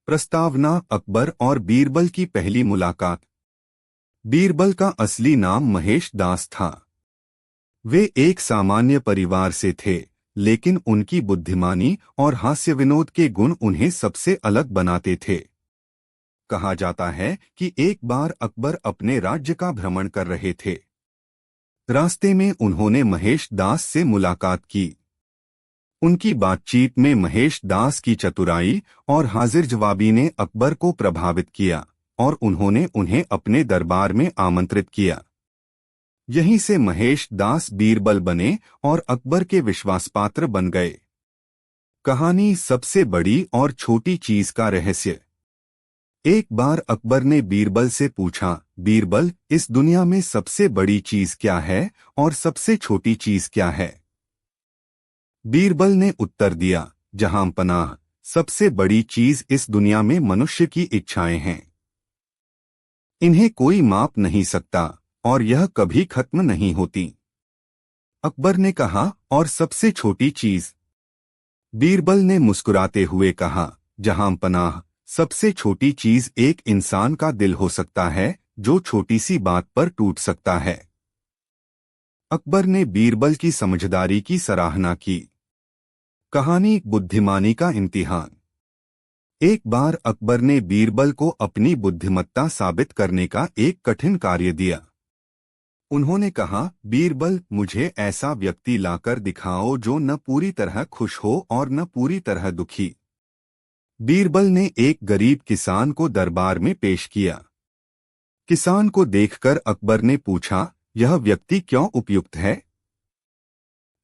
प्रस्तावना अकबर और बीरबल की पहली मुलाकात। बीरबल का असली नाम महेश दास था। वे एक सामान्य परिवार से थे, लेकिन उनकी बुद्धिमानी और हास्य विनोद के गुण उन्हें सबसे अलग बनाते थे। कहा जाता है कि एक बार अकबर अपने राज्य का भ्रमण कर रहे थे। रास्ते में उन्होंने महेश दास से मुलाकात की। उनकी बातचीत में महेश दास की चतुराई और हाजिर जवाबी ने अकबर को प्रभावित किया और उन्होंने उन्हें अपने दरबार में आमंत्रित किया। यहीं से महेश दास बीरबल बने और अकबर के विश्वासपात्र बन गए। कहानी सबसे बड़ी और छोटी चीज का रहस्य। एक बार अकबर ने बीरबल से पूछा, बीरबल, इस दुनिया में सबसे बड़ी चीज क्या है और सबसे छोटी चीज क्या है? बीरबल ने उत्तर दिया, जहां पनाह, सबसे बड़ी चीज इस दुनिया में मनुष्य की इच्छाएं हैं। इन्हें कोई माप नहीं सकता और यह कभी खत्म नहीं होती। अकबर ने कहा, और सबसे छोटी चीज? बीरबल ने मुस्कुराते हुए कहा, जहां पनाह, सबसे छोटी चीज एक इंसान का दिल हो सकता है, जो छोटी सी बात पर टूट सकता है। अकबर ने बीरबल की समझदारी की सराहना की। कहानी बुद्धिमानी का इम्तिहान। एक बार अकबर ने बीरबल को अपनी बुद्धिमत्ता साबित करने का एक कठिन कार्य दिया। उन्होंने कहा, बीरबल, मुझे ऐसा व्यक्ति लाकर दिखाओ जो न पूरी तरह खुश हो और न पूरी तरह दुखी। बीरबल ने एक गरीब किसान को दरबार में पेश किया। किसान को देखकर अकबर ने पूछा, यह व्यक्ति क्यों उपयुक्त है?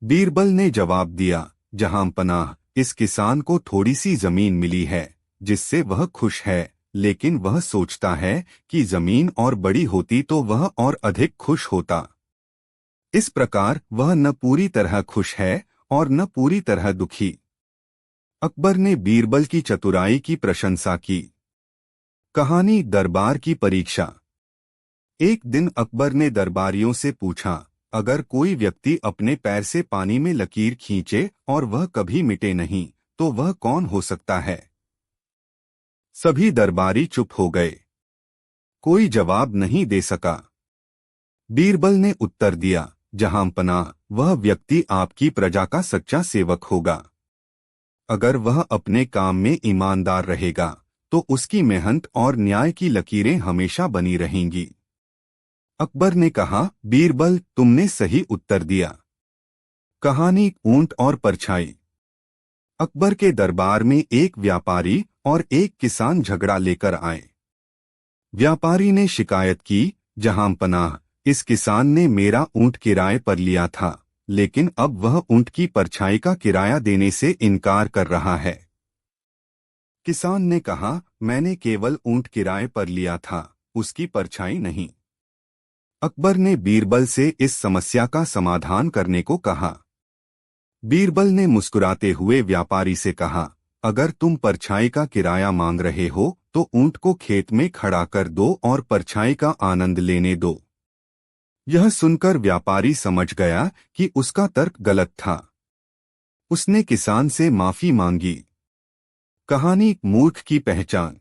बीरबल ने जवाब दिया, जहां पनाह, इस किसान को थोड़ी सी जमीन मिली है, जिससे वह खुश है, लेकिन वह सोचता है कि जमीन और बड़ी होती तो वह और अधिक खुश होता। इस प्रकार वह न पूरी तरह खुश है और न पूरी तरह दुखी। अकबर ने बीरबल की चतुराई की प्रशंसा की। कहानी दरबार की परीक्षा। एक दिन अकबर ने दरबारियों से पूछा, अगर कोई व्यक्ति अपने पैर से पानी में लकीर खींचे और वह कभी मिटे नहीं, तो वह कौन हो सकता है? सभी दरबारी चुप हो गए। कोई जवाब नहीं दे सका। बीरबल ने उत्तर दिया, जहां पनाह, वह व्यक्ति आपकी प्रजा का सच्चा सेवक होगा। अगर वह अपने काम में ईमानदार रहेगा, तो उसकी मेहनत और न्याय की लकीरें हमेशा बनी रहेंगी। अकबर ने कहा, बीरबल, तुमने सही उत्तर दिया। कहानी ऊंट और परछाई। अकबर के दरबार में एक व्यापारी और एक किसान झगड़ा लेकर आए। व्यापारी ने शिकायत की, जहां पनाह, इस किसान ने मेरा ऊंट किराए पर लिया था, लेकिन अब वह ऊंट की परछाई का किराया देने से इनकार कर रहा है। किसान ने कहा, मैंने केवल ऊंट किराए पर लिया था, उसकी परछाई नहीं। अकबर ने बीरबल से इस समस्या का समाधान करने को कहा। बीरबल ने मुस्कुराते हुए व्यापारी से कहा, अगर तुम परछाई का किराया मांग रहे हो, तो ऊंट को खेत में खड़ा कर दो और परछाई का आनंद लेने दो। यह सुनकर व्यापारी समझ गया कि उसका तर्क गलत था। उसने किसान से माफी मांगी। कहानी मूर्ख की पहचान।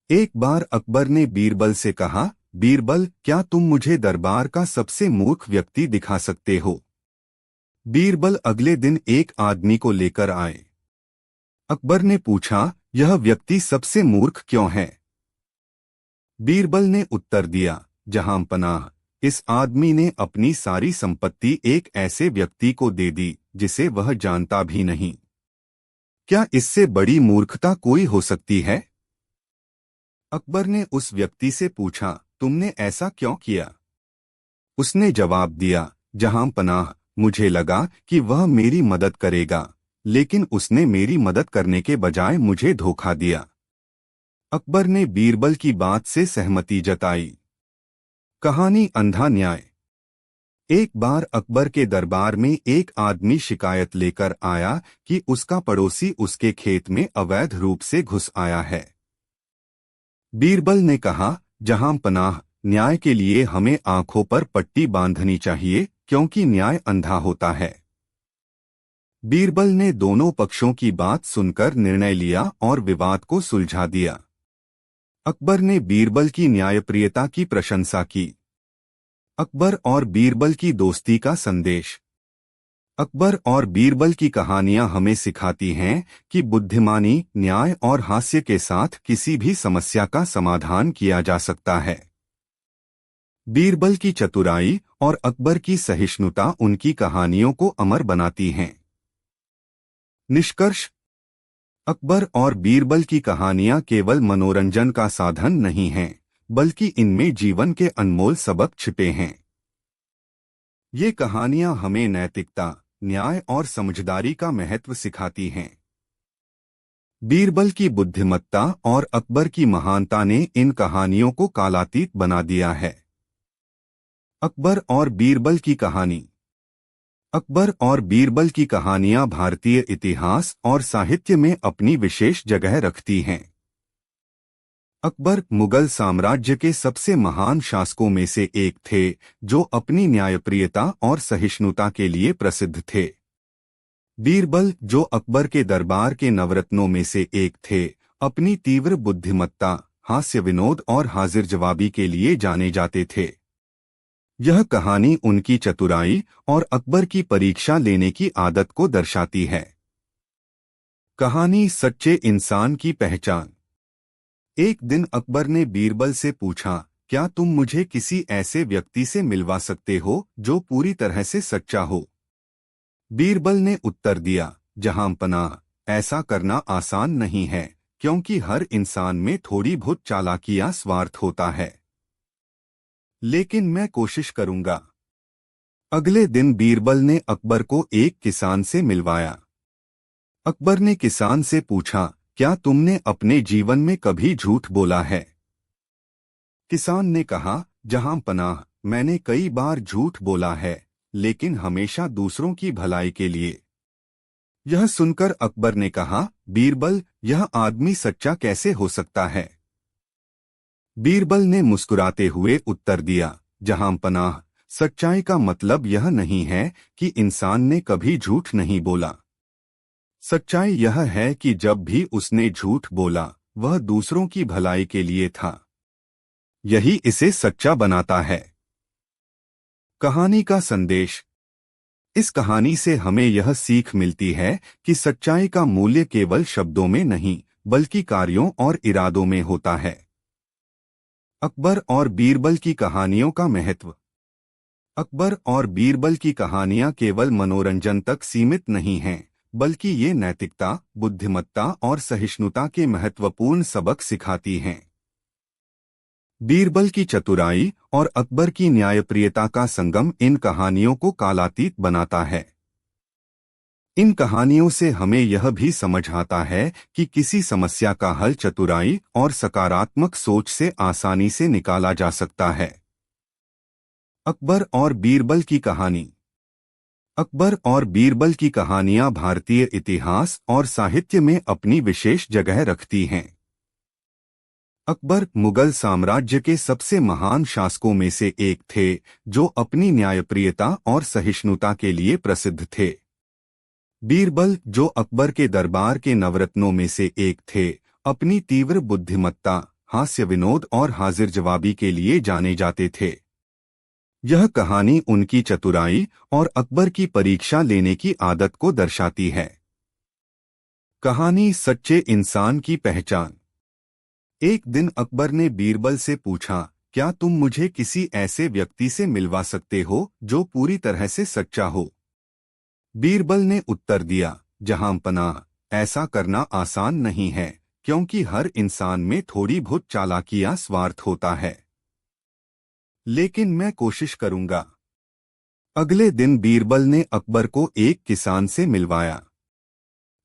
एक बार अकबर ने बीरबल से कहा, बीरबल, क्या तुम मुझे दरबार का सबसे मूर्ख व्यक्ति दिखा सकते हो? बीरबल अगले दिन एक आदमी को लेकर आए। अकबर ने पूछा, यह व्यक्ति सबसे मूर्ख क्यों है? बीरबल ने उत्तर दिया, जहां पनाह, इस आदमी ने अपनी सारी संपत्ति एक ऐसे व्यक्ति को दे दी जिसे वह जानता भी नहीं। क्या इससे बड़ी मूर्खता कोई हो सकती है? अकबर ने उस व्यक्ति से पूछा, तुमने ऐसा क्यों किया? उसने जवाब दिया, जहां पनाह, मुझे लगा कि वह मेरी मदद करेगा, लेकिन उसने मेरी मदद करने के बजाय मुझे धोखा दिया। अकबर ने बीरबल की बात से सहमति जताई। कहानी अंधा न्याय। एक बार अकबर के दरबार में एक आदमी शिकायत लेकर आया कि उसका पड़ोसी उसके खेत में अवैध रूप से घुस आया है। बीरबल ने कहा, जहां पनाह, न्याय के लिए हमें आंखों पर पट्टी बांधनी चाहिए, क्योंकि न्याय अंधा होता है। बीरबल ने दोनों पक्षों की बात सुनकर निर्णय लिया और विवाद को सुलझा दिया। अकबर ने बीरबल की न्यायप्रियता की प्रशंसा की। अकबर और बीरबल की दोस्ती का संदेश। अकबर और बीरबल की कहानियां हमें सिखाती हैं कि बुद्धिमानी, न्याय और हास्य के साथ किसी भी समस्या का समाधान किया जा सकता है। बीरबल की चतुराई और अकबर की सहिष्णुता उनकी कहानियों को अमर बनाती हैं। निष्कर्ष: अकबर और बीरबल की कहानियां केवल मनोरंजन का साधन नहीं हैं, बल्कि इनमें जीवन के अनमोल सबक छिपे हैं। ये कहानियां हमें नैतिकता, न्याय और समझदारी का महत्व सिखाती हैं। बीरबल की बुद्धिमत्ता और अकबर की महानता ने इन कहानियों को कालातीत बना दिया है। अकबर और बीरबल की कहानी। अकबर और बीरबल की कहानियां भारतीय इतिहास और साहित्य में अपनी विशेष जगह रखती हैं। अकबर मुगल साम्राज्य के सबसे महान शासकों में से एक थे, जो अपनी न्यायप्रियता और सहिष्णुता के लिए प्रसिद्ध थे। बीरबल, जो अकबर के दरबार के नवरत्नों में से एक थे, अपनी तीव्र बुद्धिमत्ता, हास्य विनोद और हाजिर जवाबी के लिए जाने जाते थे। यह कहानी उनकी चतुराई और अकबर की परीक्षा लेने की आदत को दर्शाती है। कहानी सच्चे इंसान की पहचान। एक दिन अकबर ने बीरबल से पूछा, क्या तुम मुझे किसी ऐसे व्यक्ति से मिलवा सकते हो जो पूरी तरह से सच्चा हो? बीरबल ने उत्तर दिया, जहांपनाह, ऐसा करना आसान नहीं है, क्योंकि हर इंसान में थोड़ी बहुत चालाकी या स्वार्थ होता है। लेकिन मैं कोशिश करूंगा। अगले दिन बीरबल ने अकबर को एक किसान से मिलवाया। अकबर ने किसान से पूछा, क्या तुमने अपने जीवन में कभी झूठ बोला है? किसान ने कहा, जहांपनाह, मैंने कई बार झूठ बोला है, लेकिन हमेशा दूसरों की भलाई के लिए। यह सुनकर अकबर ने कहा, बीरबल, यह आदमी सच्चा कैसे हो सकता है? बीरबल ने मुस्कुराते हुए उत्तर दिया, जहांपनाह, सच्चाई का मतलब यह नहीं है कि इंसान ने कभी झूठ नहीं बोला। सच्चाई यह है कि जब भी उसने झूठ बोला, वह दूसरों की भलाई के लिए था। यही इसे सच्चा बनाता है। कहानी का संदेश। इस कहानी से हमें यह सीख मिलती है कि सच्चाई का मूल्य केवल शब्दों में नहीं, बल्कि कार्यों और इरादों में होता है। अकबर और बीरबल की कहानियों का महत्व। अकबर और बीरबल की कहानियां केवल मनोरंजन तक सीमित नहीं हैं, बल्कि ये नैतिकता, बुद्धिमत्ता और सहिष्णुता के महत्वपूर्ण सबक सिखाती हैं। बीरबल की चतुराई और अकबर की न्यायप्रियता का संगम इन कहानियों को कालातीत बनाता है। इन कहानियों से हमें यह भी समझ आता है कि किसी समस्या का हल चतुराई और सकारात्मक सोच से आसानी से निकाला जा सकता है। अकबर और बीरबल की कहानी। अकबर और बीरबल की कहानियां भारतीय इतिहास और साहित्य में अपनी विशेष जगह रखती हैं। अकबर मुगल साम्राज्य के सबसे महान शासकों में से एक थे, जो अपनी न्यायप्रियता और सहिष्णुता के लिए प्रसिद्ध थे। बीरबल, जो अकबर के दरबार के नवरत्नों में से एक थे, अपनी तीव्र बुद्धिमत्ता, हास्य विनोद और हाजिर जवाबी के लिए जाने जाते थे। यह कहानी उनकी चतुराई और अकबर की परीक्षा लेने की आदत को दर्शाती है। कहानी सच्चे इंसान की पहचान। एक दिन अकबर ने बीरबल से पूछा, क्या तुम मुझे किसी ऐसे व्यक्ति से मिलवा सकते हो जो पूरी तरह से सच्चा हो? बीरबल ने उत्तर दिया, जहांपनाह, ऐसा करना आसान नहीं है, क्योंकि हर इंसान में थोड़ी बहुत चालाकी या स्वार्थ होता है। लेकिन मैं कोशिश करूंगा। अगले दिन बीरबल ने अकबर को एक किसान से मिलवाया।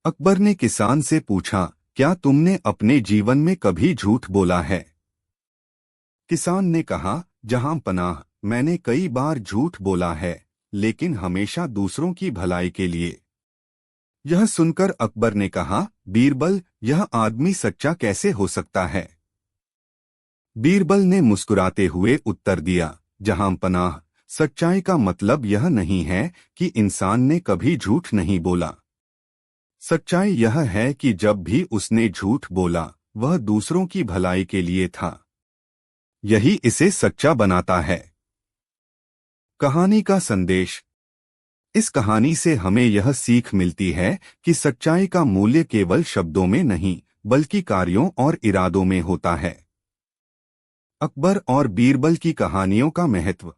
अकबर ने किसान से पूछा, क्या तुमने अपने जीवन में कभी झूठ बोला है? किसान ने कहा, जहांपनाह, मैंने कई बार झूठ बोला है, लेकिन हमेशा दूसरों की भलाई के लिए। यह सुनकर अकबर ने कहा, बीरबल, यह आदमी सच्चा कैसे हो सकता है? बीरबल ने मुस्कुराते हुए उत्तर दिया, जहांपनाह, सच्चाई का मतलब यह नहीं है कि इंसान ने कभी झूठ नहीं बोला। सच्चाई यह है कि जब भी उसने झूठ बोला वह दूसरों की भलाई के लिए था। यही इसे सच्चा बनाता है। कहानी का संदेश। इस कहानी से हमें यह सीख मिलती है कि सच्चाई का मूल्य केवल शब्दों में नहीं बल्कि कार्यों और इरादों में होता है। अकबर और बीरबल की कहानियों का महत्व।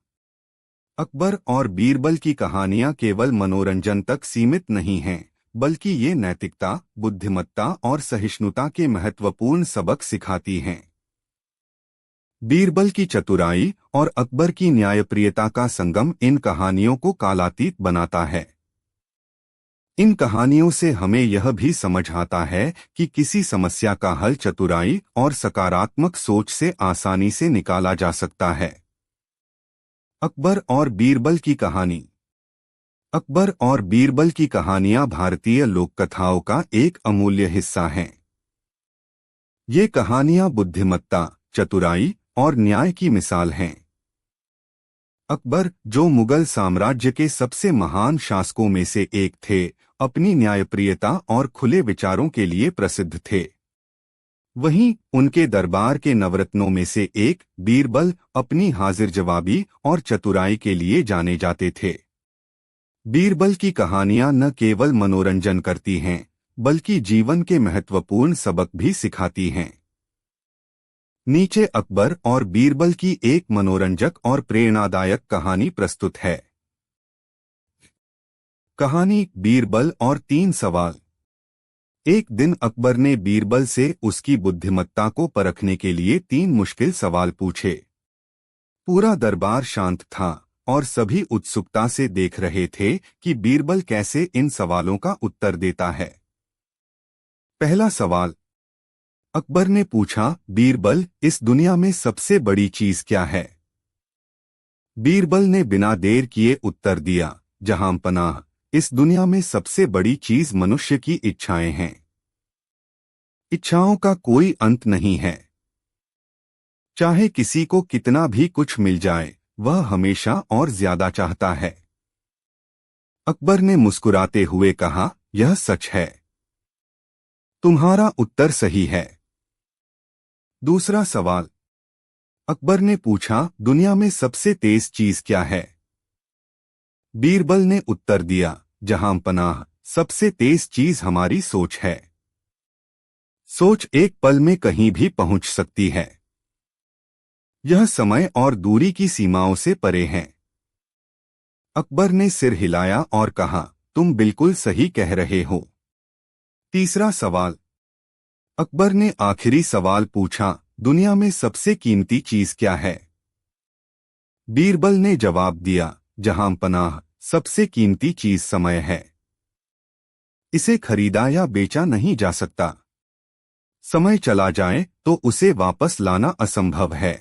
अकबर और बीरबल की कहानियां केवल मनोरंजन तक सीमित नहीं हैं, बल्कि ये नैतिकता, बुद्धिमत्ता और सहिष्णुता के महत्वपूर्ण सबक सिखाती हैं। बीरबल की चतुराई और अकबर की न्यायप्रियता का संगम इन कहानियों को कालातीत बनाता है। इन कहानियों से हमें यह भी समझ आता है कि किसी समस्या का हल चतुराई और सकारात्मक सोच से आसानी से निकाला जा सकता है। अकबर और बीरबल की कहानी। अकबर और बीरबल की कहानियां भारतीय लोककथाओं का एक अमूल्य हिस्सा हैं। ये कहानियां बुद्धिमत्ता, चतुराई और न्याय की मिसाल हैं। अकबर, जो मुगल साम्राज्य के सबसे महान शासकों में से एक थे, अपनी न्यायप्रियता और खुले विचारों के लिए प्रसिद्ध थे। वहीं उनके दरबार के नवरत्नों में से एक बीरबल अपनी हाजिर जवाबी और चतुराई के लिए जाने जाते थे। बीरबल की कहानियां न केवल मनोरंजन करती हैं, बल्कि जीवन के महत्वपूर्ण सबक भी सिखाती हैं। नीचे अकबर और बीरबल की एक मनोरंजक और प्रेरणादायक कहानी प्रस्तुत है। कहानी बीरबल और 3 सवाल। एक दिन अकबर ने बीरबल से उसकी बुद्धिमत्ता को परखने के लिए 3 मुश्किल सवाल पूछे। पूरा दरबार शांत था और सभी उत्सुकता से देख रहे थे कि बीरबल कैसे इन सवालों का उत्तर देता है। पहला सवाल। अकबर ने पूछा, बीरबल, इस दुनिया में सबसे बड़ी चीज क्या है? बीरबल ने बिना देर किए उत्तर दिया, जहां पनाह, इस दुनिया में सबसे बड़ी चीज मनुष्य की इच्छाएं हैं। इच्छाओं का कोई अंत नहीं है। चाहे किसी को कितना भी कुछ मिल जाए, वह हमेशा और ज्यादा चाहता है। अकबर ने मुस्कुराते हुए कहा, यह सच है। तुम्हारा उत्तर सही है। दूसरा सवाल। अकबर ने पूछा, दुनिया में सबसे तेज चीज क्या है? बीरबल ने उत्तर दिया, जहां पनाह, सबसे तेज चीज हमारी सोच है। सोच एक पल में कहीं भी पहुंच सकती है। यह समय और दूरी की सीमाओं से परे है। अकबर ने सिर हिलाया और कहा, तुम बिल्कुल सही कह रहे हो। तीसरा सवाल। अकबर ने आखिरी सवाल पूछा, दुनिया में सबसे कीमती चीज क्या है? बीरबल ने जवाब दिया, जहां पनाह, सबसे कीमती चीज समय है। इसे खरीदा या बेचा नहीं जा सकता। समय चला जाए तो उसे वापस लाना असंभव है।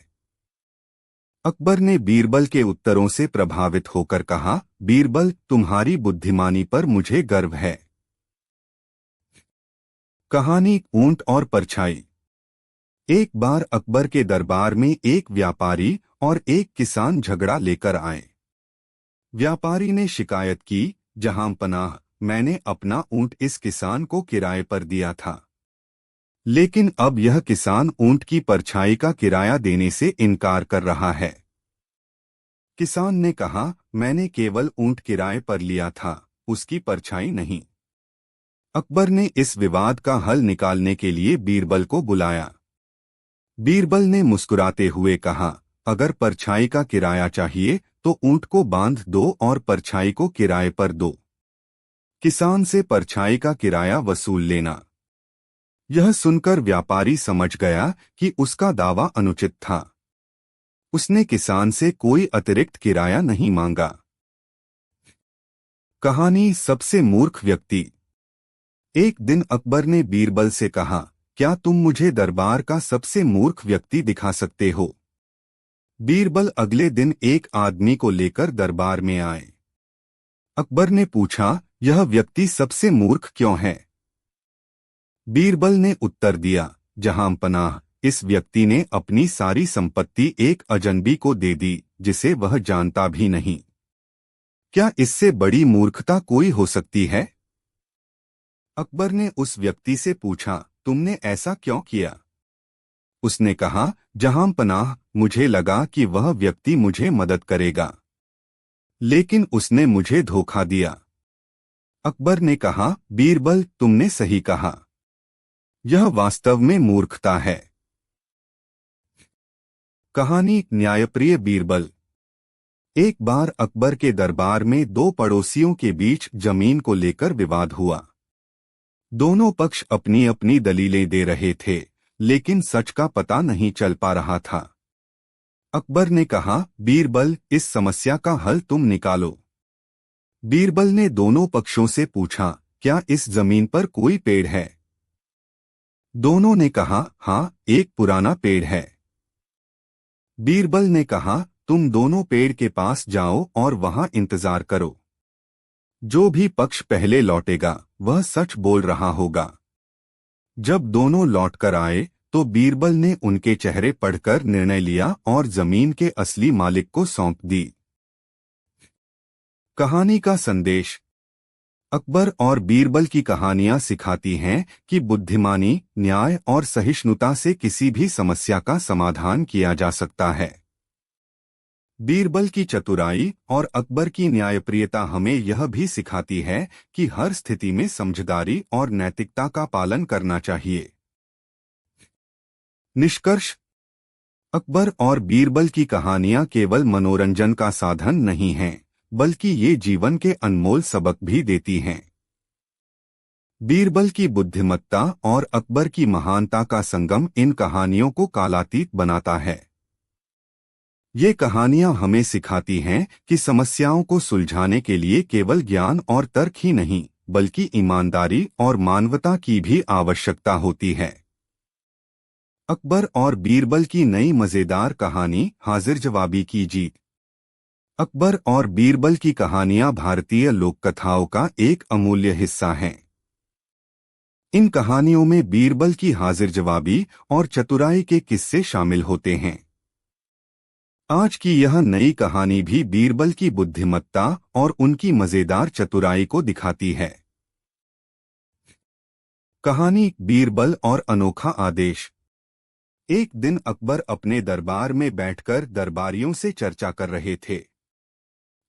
अकबर ने बीरबल के उत्तरों से प्रभावित होकर कहा, बीरबल, तुम्हारी बुद्धिमानी पर मुझे गर्व है। कहानी ऊंट और परछाई। एक बार अकबर के दरबार में एक व्यापारी और एक किसान झगड़ा लेकर आए। व्यापारी ने शिकायत की, जहां पनाह, मैंने अपना ऊंट इस किसान को किराए पर दिया था, लेकिन अब यह किसान ऊंट की परछाई का किराया देने से इनकार कर रहा है। किसान ने कहा, मैंने केवल ऊंट किराए पर लिया था, उसकी परछाई नहीं। अकबर ने इस विवाद का हल निकालने के लिए बीरबल को बुलाया। बीरबल ने मुस्कुराते हुए कहा, अगर परछाई का किराया चाहिए तो ऊंट को बांध दो और परछाई को किराए पर दो। किसान से परछाई का किराया वसूल लेना। यह सुनकर व्यापारी समझ गया कि उसका दावा अनुचित था। उसने किसान से कोई अतिरिक्त किराया नहीं मांगा। कहानी सबसे मूर्ख व्यक्ति। एक दिन अकबर ने बीरबल से कहा, क्या तुम मुझे दरबार का सबसे मूर्ख व्यक्ति दिखा सकते हो? बीरबल अगले दिन एक आदमी को लेकर दरबार में आए। अकबर ने पूछा, यह व्यक्ति सबसे मूर्ख क्यों है? बीरबल ने उत्तर दिया, जहां पनाह, इस व्यक्ति ने अपनी सारी संपत्ति एक अजनबी को दे दी, जिसे वह जानता भी नहीं। क्या इससे बड़ी मूर्खता कोई हो सकती है? अकबर ने उस व्यक्ति से पूछा, तुमने ऐसा क्यों किया? उसने कहा, जहां पनाह, मुझे लगा कि वह व्यक्ति मुझे मदद करेगा, लेकिन उसने मुझे धोखा दिया। अकबर ने कहा, बीरबल, तुमने सही कहा। यह वास्तव में मूर्खता है। कहानी न्यायप्रिय बीरबल। एक बार अकबर के दरबार में दो पड़ोसियों के बीच जमीन को लेकर विवाद हुआ। दोनों पक्ष अपनी अपनी दलीलें दे रहे थे, लेकिन सच का पता नहीं चल पा रहा था। अकबर ने कहा, बीरबल, इस समस्या का हल तुम निकालो। बीरबल ने दोनों पक्षों से पूछा, क्या इस जमीन पर कोई पेड़ है? दोनों ने कहा, हाँ, एक पुराना पेड़ है। बीरबल ने कहा, तुम दोनों पेड़ के पास जाओ और वहां इंतजार करो। जो भी पक्ष पहले लौटेगा वह सच बोल रहा होगा। जब दोनों लौटकर आए तो बीरबल ने उनके चेहरे पढ़कर निर्णय लिया और जमीन के असली मालिक को सौंप दी। कहानी का संदेश। अकबर और बीरबल की कहानियां सिखाती हैं कि बुद्धिमानी, न्याय और सहिष्णुता से किसी भी समस्या का समाधान किया जा सकता है। बीरबल की चतुराई और अकबर की न्यायप्रियता हमें यह भी सिखाती है कि हर स्थिति में समझदारी और नैतिकता का पालन करना चाहिए। निष्कर्ष। अकबर और बीरबल की कहानियां केवल मनोरंजन का साधन नहीं हैं, बल्कि ये जीवन के अनमोल सबक भी देती हैं। बीरबल की बुद्धिमत्ता और अकबर की महानता का संगम इन कहानियों को कालातीत बनाता है। ये कहानियां हमें सिखाती हैं कि समस्याओं को सुलझाने के लिए केवल ज्ञान और तर्क ही नहीं, बल्कि ईमानदारी और मानवता की भी आवश्यकता होती है। अकबर और बीरबल की नई मजेदार कहानी, हाजिर जवाबी की जीत। अकबर और बीरबल की कहानियां भारतीय लोककथाओं का एक अमूल्य हिस्सा हैं। इन कहानियों में बीरबल की हाजिर जवाबी और चतुराई के किस्से शामिल होते हैं। आज की यह नई कहानी भी बीरबल की बुद्धिमत्ता और उनकी मजेदार चतुराई को दिखाती है। कहानी, बीरबल और अनोखा आदेश। एक दिन अकबर अपने दरबार में बैठकर दरबारियों से चर्चा कर रहे थे।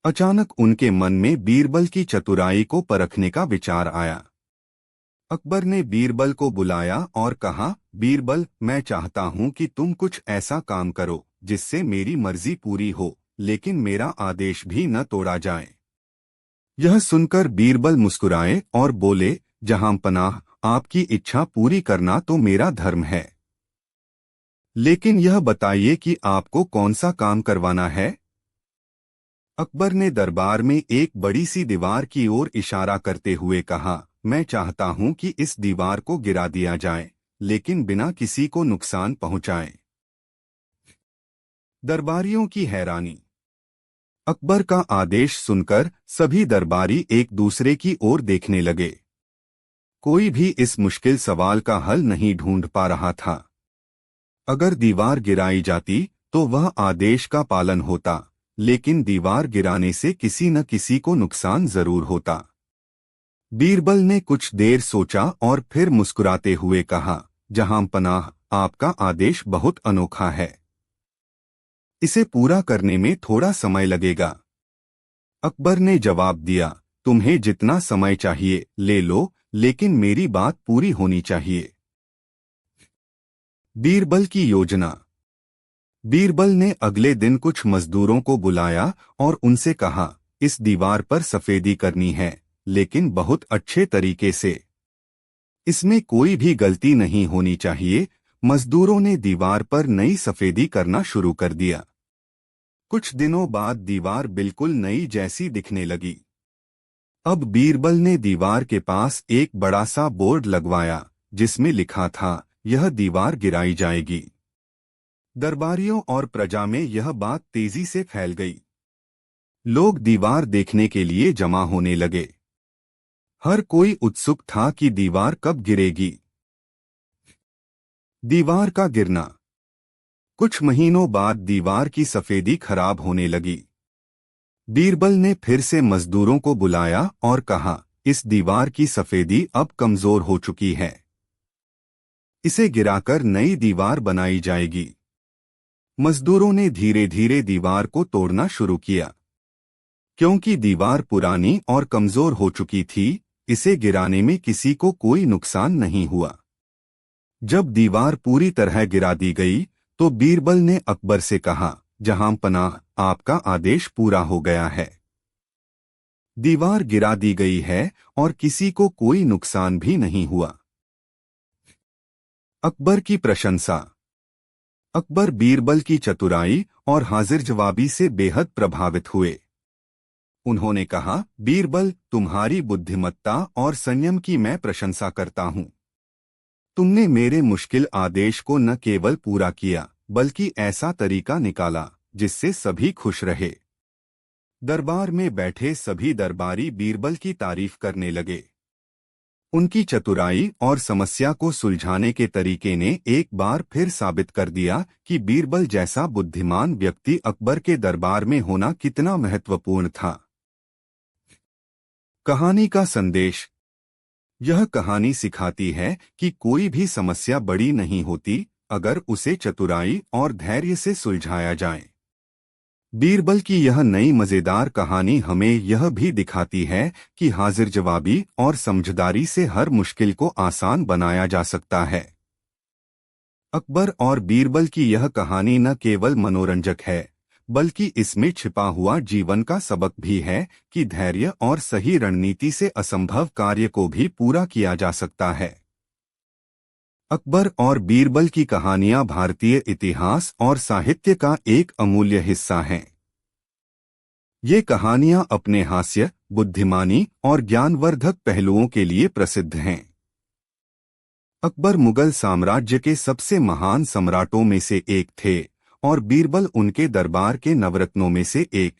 अचानक उनके मन में बीरबल की चतुराई को परखने का विचार आया। अकबर ने बीरबल को बुलाया और कहा, बीरबल, मैं चाहता हूं कि तुम कुछ ऐसा काम करो जिससे मेरी मर्जी पूरी हो, लेकिन मेरा आदेश भी न तोड़ा जाए। यह सुनकर बीरबल मुस्कुराए और बोले, जहां पनाह, आपकी इच्छा पूरी करना तो मेरा धर्म है। लेकिन यह बताइए कि आपको कौन सा काम करवाना है? अकबर ने दरबार में एक बड़ी सी दीवार की ओर इशारा करते हुए कहा, मैं चाहता हूं कि इस दीवार को गिरा दिया जाए, लेकिन बिना किसी को नुकसान पहुंचाए। दरबारियों की हैरानी। अकबर का आदेश सुनकर सभी दरबारी एक दूसरे की ओर देखने लगे। कोई भी इस मुश्किल सवाल का हल नहीं ढूंढ पा रहा था। अगर दीवार गिराई जाती तो वह आदेश का पालन होता, लेकिन दीवार गिराने से किसी न किसी को नुकसान जरूर होता। बीरबल ने कुछ देर सोचा और फिर मुस्कुराते हुए कहा, जहां पनाह, आपका आदेश बहुत अनोखा है। इसे पूरा करने में थोड़ा समय लगेगा। अकबर ने जवाब दिया, तुम्हें जितना समय चाहिए ले लो, लेकिन मेरी बात पूरी होनी चाहिए। बीरबल की योजना। बीरबल ने अगले दिन कुछ मजदूरों को बुलाया और उनसे कहा, इस दीवार पर सफेदी करनी है, लेकिन बहुत अच्छे तरीके से। इसमें कोई भी गलती नहीं होनी चाहिए। मजदूरों ने दीवार पर नई सफेदी करना शुरू कर दिया। कुछ दिनों बाद दीवार बिल्कुल नई जैसी दिखने लगी। अब बीरबल ने दीवार के पास एक बड़ा सा बोर्ड लगवाया, जिसमें लिखा था, यह दीवार गिराई जाएगी। दरबारियों और प्रजा में यह बात तेजी से फैल गई। लोग दीवार देखने के लिए जमा होने लगे। हर कोई उत्सुक था कि दीवार कब गिरेगी। दीवार का गिरना। कुछ महीनों बाद दीवार की सफेदी खराब होने लगी। बीरबल ने फिर से मजदूरों को बुलाया और कहा, इस दीवार की सफेदी अब कमजोर हो चुकी है। इसे गिराकर नई दीवार बनाई जाएगी। मजदूरों ने धीरे धीरे दीवार को तोड़ना शुरू किया। क्योंकि दीवार पुरानी और कमजोर हो चुकी थी, इसे गिराने में किसी को कोई नुकसान नहीं हुआ। जब दीवार पूरी तरह गिरा दी गई, तो बीरबल ने अकबर से कहा, जहां पनाह, आपका आदेश पूरा हो गया है। दीवार गिरा दी गई है और किसी को कोई नुकसान भी नहीं हुआ। अकबर की प्रशंसा। अकबर बीरबल की चतुराई और हाजिर जवाबी से बेहद प्रभावित हुए। उन्होंने कहा, बीरबल, तुम्हारी बुद्धिमत्ता और संयम की मैं प्रशंसा करता हूँ। तुमने मेरे मुश्किल आदेश को न केवल पूरा किया, बल्कि ऐसा तरीका निकाला जिससे सभी खुश रहे। दरबार में बैठे सभी दरबारी बीरबल की तारीफ करने लगे। उनकी चतुराई और समस्या को सुलझाने के तरीके ने एक बार फिर साबित कर दिया कि बीरबल जैसा बुद्धिमान व्यक्ति अकबर के दरबार में होना कितना महत्वपूर्ण था। कहानी का संदेश। यह कहानी सिखाती है कि कोई भी समस्या बड़ी नहीं होती अगर उसे चतुराई और धैर्य से सुलझाया जाए। बीरबल की यह नई मजेदार कहानी हमें यह भी दिखाती है कि हाजिर जवाबी और समझदारी से हर मुश्किल को आसान बनाया जा सकता है। अकबर और बीरबल की यह कहानी न केवल मनोरंजक है, बल्कि इसमें छिपा हुआ जीवन का सबक भी है कि धैर्य और सही रणनीति से असंभव कार्य को भी पूरा किया जा सकता है। अकबर और बीरबल की कहानियां भारतीय इतिहास और साहित्य का एक अमूल्य हिस्सा हैं। ये कहानियां अपने हास्य, बुद्धिमानी और ज्ञानवर्धक पहलुओं के लिए प्रसिद्ध हैं। अकबर मुगल साम्राज्य के सबसे महान सम्राटों में से एक थे और बीरबल उनके दरबार के नवरत्नों में से एक।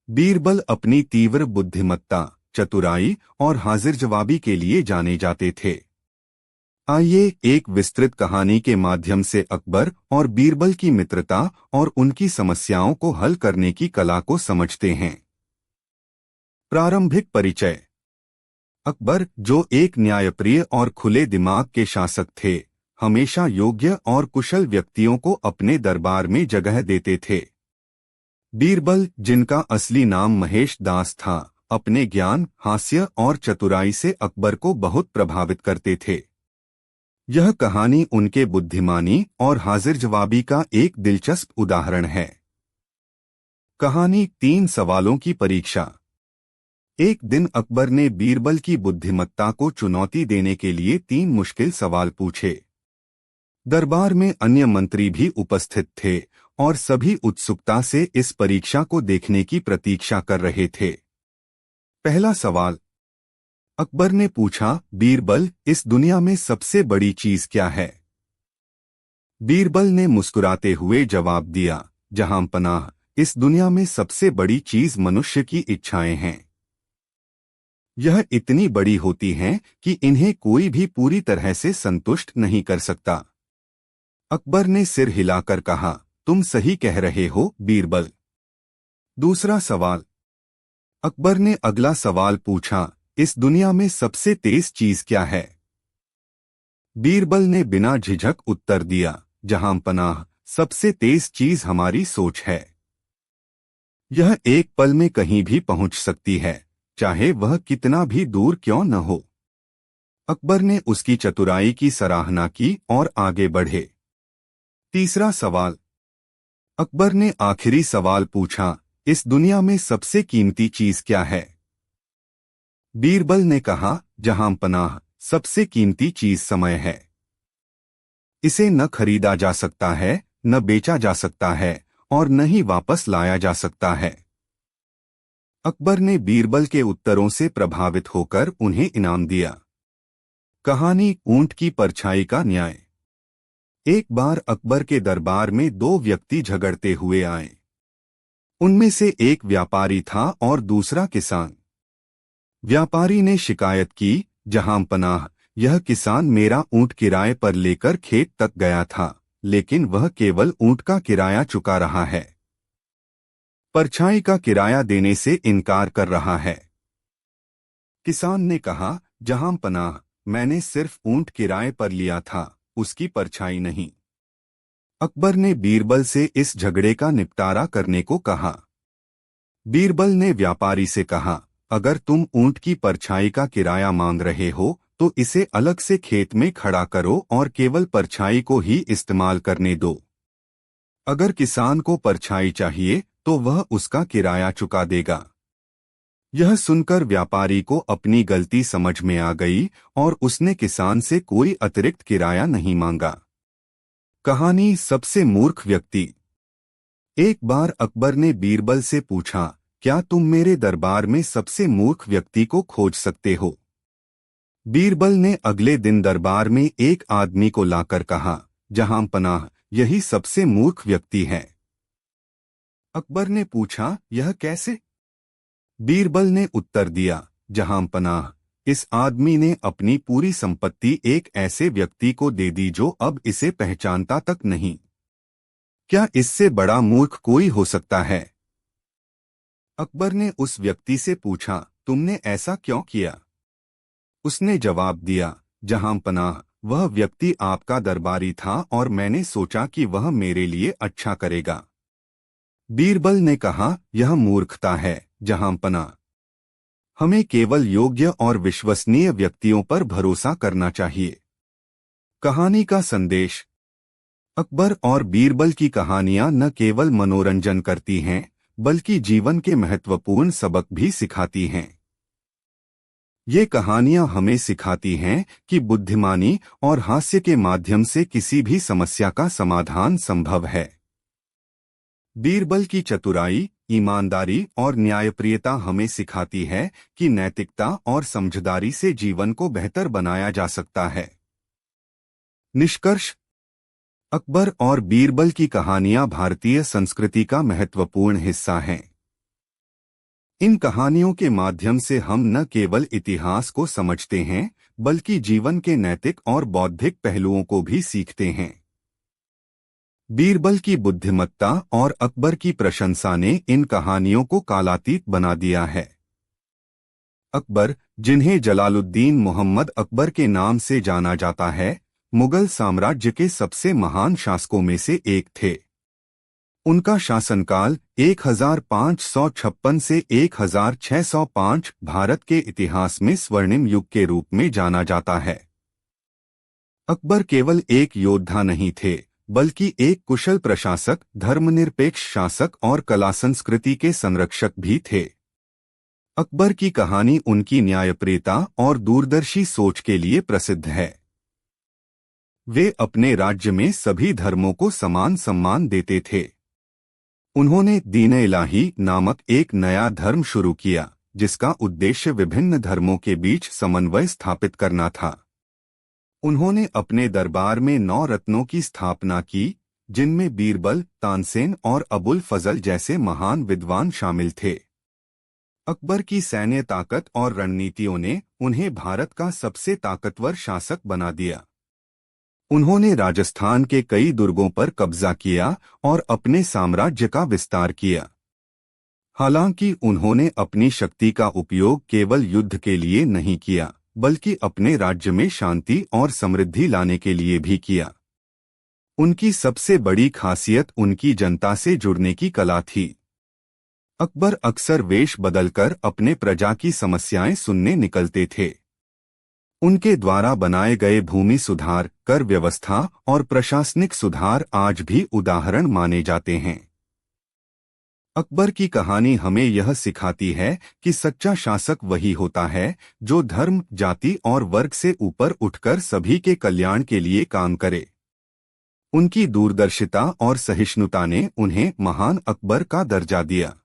बीरबल अपनी तीव्र बुद्धिमत्ता, चतुराई और हाजिर जवाबी के लिए जाने जाते थे। आइए एक विस्तृत कहानी के माध्यम से अकबर और बीरबल की मित्रता और उनकी समस्याओं को हल करने की कला को समझते हैं। प्रारंभिक परिचय। अकबर, जो एक न्यायप्रिय और खुले दिमाग के शासक थे, हमेशा योग्य और कुशल व्यक्तियों को अपने दरबार में जगह देते थे। बीरबल, जिनका असली नाम महेश दास था, अपने ज्ञान, हास्य और चतुराई से अकबर को बहुत प्रभावित करते थे। यह कहानी उनके बुद्धिमानी और हाजिर जवाबी का एक दिलचस्प उदाहरण है। कहानी 3 सवालों की परीक्षा। एक दिन अकबर ने बीरबल की बुद्धिमत्ता को चुनौती देने के लिए 3 मुश्किल सवाल पूछे। दरबार में अन्य मंत्री भी उपस्थित थे और सभी उत्सुकता से इस परीक्षा को देखने की प्रतीक्षा कर रहे थे। पहला सवाल। अकबर ने पूछा, बीरबल, इस दुनिया में सबसे बड़ी चीज क्या है? बीरबल ने मुस्कुराते हुए जवाब दिया, जहां पनाह, इस दुनिया में सबसे बड़ी चीज मनुष्य की इच्छाएं हैं। यह इतनी बड़ी होती हैं कि इन्हें कोई भी पूरी तरह से संतुष्ट नहीं कर सकता। अकबर ने सिर हिलाकर कहा, तुम सही कह रहे हो बीरबल। दूसरा सवाल। अकबर ने अगला सवाल पूछा, इस दुनिया में सबसे तेज चीज क्या है? बीरबल ने बिना झिझक उत्तर दिया, जहां पनाह, सबसे तेज चीज हमारी सोच है। यह एक पल में कहीं भी पहुंच सकती है, चाहे वह कितना भी दूर क्यों न हो। अकबर ने उसकी चतुराई की सराहना की और आगे बढ़े। तीसरा सवाल। अकबर ने आखिरी सवाल पूछा, इस दुनिया में सबसे कीमती चीज क्या है? बीरबल ने कहा, जहां पनाह, सबसे कीमती चीज समय है। इसे न खरीदा जा सकता है, न बेचा जा सकता है और न ही वापस लाया जा सकता है। अकबर ने बीरबल के उत्तरों से प्रभावित होकर उन्हें इनाम दिया। कहानी ऊंट की परछाई का न्याय। एक बार अकबर के दरबार में 2 व्यक्ति झगड़ते हुए आए। उनमें से एक व्यापारी था और दूसरा किसान। व्यापारी ने शिकायत की, जहां पनाह, यह किसान मेरा ऊंट किराए पर लेकर खेत तक गया था, लेकिन वह केवल ऊंट का किराया चुका रहा है, परछाई का किराया देने से इनकार कर रहा है। किसान ने कहा, जहां पनाह, मैंने सिर्फ ऊंट किराए पर लिया था, उसकी परछाई नहीं। अकबर ने बीरबल से इस झगड़े का निपटारा करने को कहा। बीरबल ने व्यापारी से कहा, अगर तुम ऊंट की परछाई का किराया मांग रहे हो तो इसे अलग से खेत में खड़ा करो और केवल परछाई को ही इस्तेमाल करने दो। अगर किसान को परछाई चाहिए तो वह उसका किराया चुका देगा। यह सुनकर व्यापारी को अपनी गलती समझ में आ गई और उसने किसान से कोई अतिरिक्त किराया नहीं मांगा। कहानी सबसे मूर्ख व्यक्ति। एक बार अकबर ने बीरबल से पूछा, क्या तुम मेरे दरबार में सबसे मूर्ख व्यक्ति को खोज सकते हो? बीरबल ने अगले दिन दरबार में एक आदमी को लाकर कहा, जहां पनाह, यही सबसे मूर्ख व्यक्ति है। अकबर ने पूछा, यह कैसे? बीरबल ने उत्तर दिया, जहां पनाह, इस आदमी ने अपनी पूरी संपत्ति एक ऐसे व्यक्ति को दे दी जो अब इसे पहचानता तक नहीं। क्या इससे बड़ा मूर्ख कोई हो सकता है? अकबर ने उस व्यक्ति से पूछा, तुमने ऐसा क्यों किया? उसने जवाब दिया, जहां पनाह, वह व्यक्ति आपका दरबारी था और मैंने सोचा कि वह मेरे लिए अच्छा करेगा। बीरबल ने कहा, यह मूर्खता है, जहां पनाह। हमें केवल योग्य और विश्वसनीय व्यक्तियों पर भरोसा करना चाहिए। कहानी का संदेश। अकबर और बीरबल की कहानियां न केवल मनोरंजन करती हैं, बल्कि जीवन के महत्वपूर्ण सबक भी सिखाती हैं। ये कहानियां हमें सिखाती हैं कि बुद्धिमानी और हास्य के माध्यम से किसी भी समस्या का समाधान संभव है। बीरबल की चतुराई, ईमानदारी और न्यायप्रियता हमें सिखाती है कि नैतिकता और समझदारी से जीवन को बेहतर बनाया जा सकता है। निष्कर्ष। अकबर और बीरबल की कहानियां भारतीय संस्कृति का महत्वपूर्ण हिस्सा हैं। इन कहानियों के माध्यम से हम न केवल इतिहास को समझते हैं, बल्कि जीवन के नैतिक और बौद्धिक पहलुओं को भी सीखते हैं। बीरबल की बुद्धिमत्ता और अकबर की प्रशंसा ने इन कहानियों को कालातीत बना दिया है। अकबर, जिन्हें जलालुद्दीन मोहम्मद अकबर के नाम से जाना जाता है, मुगल साम्राज्य के सबसे महान शासकों में से एक थे। उनका शासनकाल 1556 से 1605 भारत के इतिहास में स्वर्णिम युग के रूप में जाना जाता है। अकबर केवल एक योद्धा नहीं थे, बल्कि एक कुशल प्रशासक, धर्मनिरपेक्ष शासक और कला संस्कृति के संरक्षक भी थे। अकबर की कहानी उनकी न्यायप्रियता और दूरदर्शी सोच के लिए प्रसिद्ध है। वे अपने राज्य में सभी धर्मों को समान सम्मान देते थे। उन्होंने दीन-ए-इलाही नामक एक नया धर्म शुरू किया, जिसका उद्देश्य विभिन्न धर्मों के बीच समन्वय स्थापित करना था। उन्होंने अपने दरबार में 9 रत्नों की स्थापना की, जिनमें बीरबल, तानसेन और अबुल फजल जैसे महान विद्वान शामिल थे। अकबर की सैन्य ताकत और रणनीतियों ने उन्हें भारत का सबसे ताकतवर शासक बना दिया। उन्होंने राजस्थान के कई दुर्गों पर कब्जा किया और अपने साम्राज्य का विस्तार किया। हालांकि उन्होंने अपनी शक्ति का उपयोग केवल युद्ध के लिए नहीं किया, बल्कि अपने राज्य में शांति और समृद्धि लाने के लिए भी किया। उनकी सबसे बड़ी खासियत उनकी जनता से जुड़ने की कला थी। अकबर अक्सर वेश बदलकर अपने प्रजा की समस्याएं सुनने निकलते थे। उनके द्वारा बनाए गए भूमि सुधार, कर व्यवस्था और प्रशासनिक सुधार आज भी उदाहरण माने जाते हैं। अकबर की कहानी हमें यह सिखाती है कि सच्चा शासक वही होता है जो धर्म, जाति और वर्ग से ऊपर उठकर सभी के कल्याण के लिए काम करे। उनकी दूरदर्शिता और सहिष्णुता ने उन्हें महान अकबर का दर्जा दिया।